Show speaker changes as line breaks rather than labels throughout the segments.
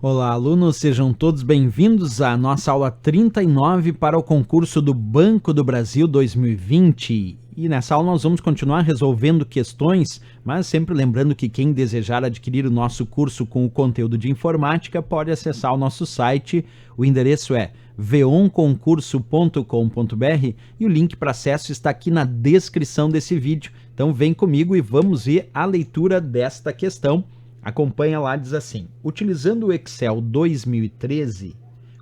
Olá, alunos, sejam todos bem-vindos à nossa aula 39 para o concurso do Banco do Brasil 2020. E nessa aula nós vamos continuar resolvendo questões, mas sempre lembrando que quem desejar adquirir o nosso curso com o conteúdo de informática pode acessar o nosso site. O endereço é veonconcurso.com.br e o link para acesso está aqui na descrição desse vídeo. Então vem comigo e vamos ver a leitura desta questão. Acompanha lá, diz assim: utilizando o Excel 2013,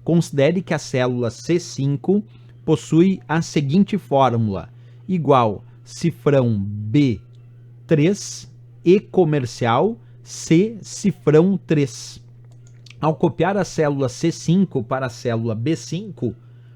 considere que a célula C5 possui a seguinte fórmula, igual cifrão B3 e comercial C cifrão 3. Ao copiar a célula C5 para a célula B5,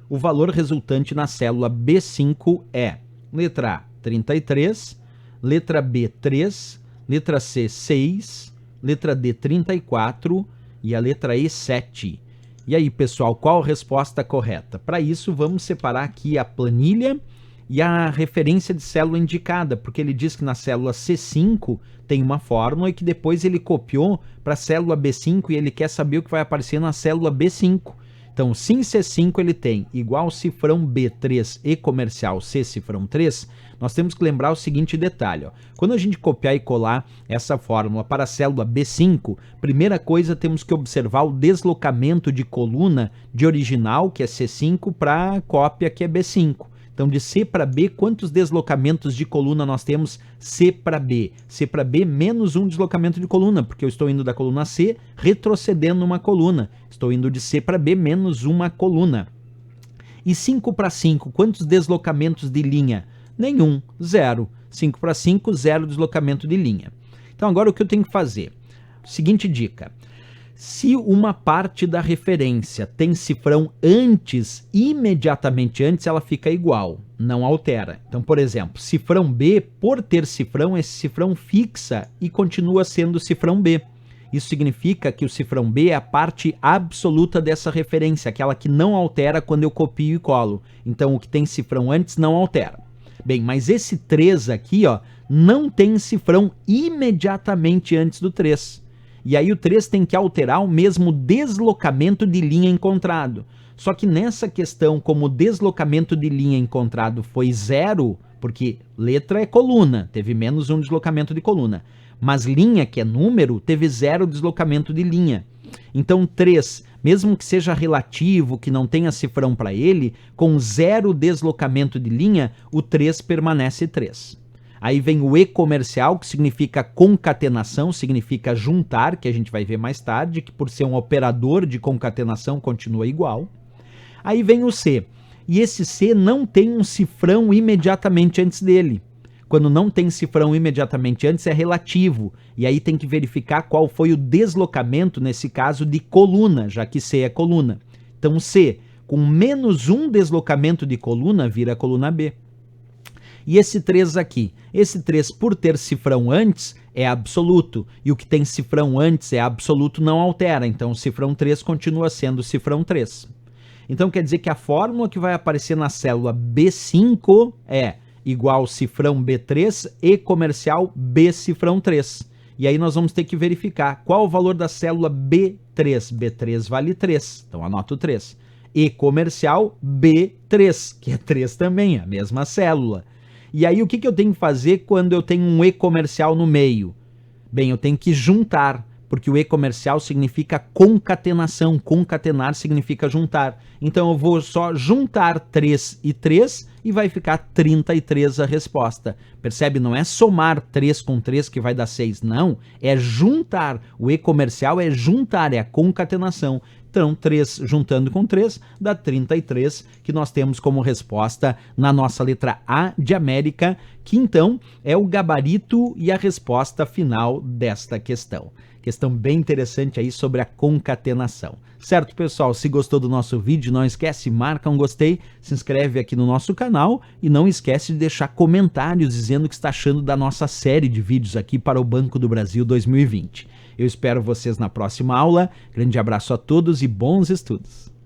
o valor resultante na célula B5 é letra A, 33, letra B, 3, letra C, 6, letra D, 34 e a letra E, 7. E aí, pessoal, qual a resposta correta? Para isso, vamos separar aqui a planilha e a referência de célula indicada, porque ele diz que na célula C5 tem uma fórmula e que depois ele copiou para a célula B5 e ele quer saber o que vai aparecer na célula B5. Então, se em C5 ele tem igual cifrão B3 e comercial C cifrão 3, nós temos que lembrar o seguinte detalhe. Quando a gente copiar e colar essa fórmula para a célula B5, primeira coisa temos que observar o deslocamento de coluna de original, que é C5, para a cópia, que é B5. Então, de C para B, quantos deslocamentos de coluna nós temos? C para B. C para B menos um deslocamento de coluna, porque eu estou indo da coluna C, retrocedendo uma coluna. Estou indo de C para B menos uma coluna. E 5 para 5, quantos deslocamentos de linha? Nenhum, zero. 5 para 5, zero deslocamento de linha. Então, agora o que eu tenho que fazer? Seguinte dica. Se uma parte da referência tem cifrão antes, imediatamente antes ela fica igual, não altera. Então, por exemplo, cifrão B, por ter cifrão, esse cifrão fixa e continua sendo cifrão B. Isso significa que o cifrão B é a parte absoluta dessa referência, aquela que não altera quando eu copio e colo. Então, o que tem cifrão antes não altera. Bem, mas esse 3 aqui, ó, não tem cifrão imediatamente antes do 3. E aí o 3 tem que alterar o mesmo deslocamento de linha encontrado. Só que nessa questão, como o deslocamento de linha encontrado foi zero, porque letra é coluna, teve menos um deslocamento de coluna. Mas linha, que é número, teve zero deslocamento de linha. Então 3, mesmo que seja relativo, que não tenha cifrão para ele, com zero deslocamento de linha, o 3 permanece 3. Aí vem o E comercial, que significa concatenação, significa juntar, que a gente vai ver mais tarde, que por ser um operador de concatenação continua igual. Aí vem o C, e esse C não tem um cifrão imediatamente antes dele. Quando não tem cifrão imediatamente antes é relativo, e aí tem que verificar qual foi o deslocamento, nesse caso, de coluna, já que C é coluna. Então C, com menos um deslocamento de coluna, vira coluna B. E esse 3 aqui, esse 3 por ter cifrão antes é absoluto, e o que tem cifrão antes é absoluto, não altera, então o cifrão 3 continua sendo cifrão 3. Então quer dizer que a fórmula que vai aparecer na célula B5 é igual cifrão B3 e comercial B cifrão 3. E aí nós vamos ter que verificar qual o valor da célula B3. B3 vale 3, então anota o 3. E comercial B3, que é 3 também, a mesma célula. E aí o que eu tenho que fazer quando eu tenho um E comercial no meio? Bem, eu tenho que juntar, porque o E comercial significa concatenação, concatenar significa juntar. Então eu vou só juntar 3 e 3 e vai ficar 33 a resposta. Percebe? Não é somar 3 com 3 que vai dar 6, não. É juntar. O E comercial é juntar, é a concatenação. Então, 3 juntando com 3 dá 33, que nós temos como resposta na nossa letra A de América, que então é o gabarito e a resposta final desta questão. Questão bem interessante aí sobre a concatenação. Certo, pessoal? Se gostou do nosso vídeo, não esquece, marca um gostei, se inscreve aqui no nosso canal e não esquece de deixar comentários dizendo o que está achando da nossa série de vídeos aqui para o Banco do Brasil 2020. Eu espero vocês na próxima aula. Grande abraço a todos e bons estudos!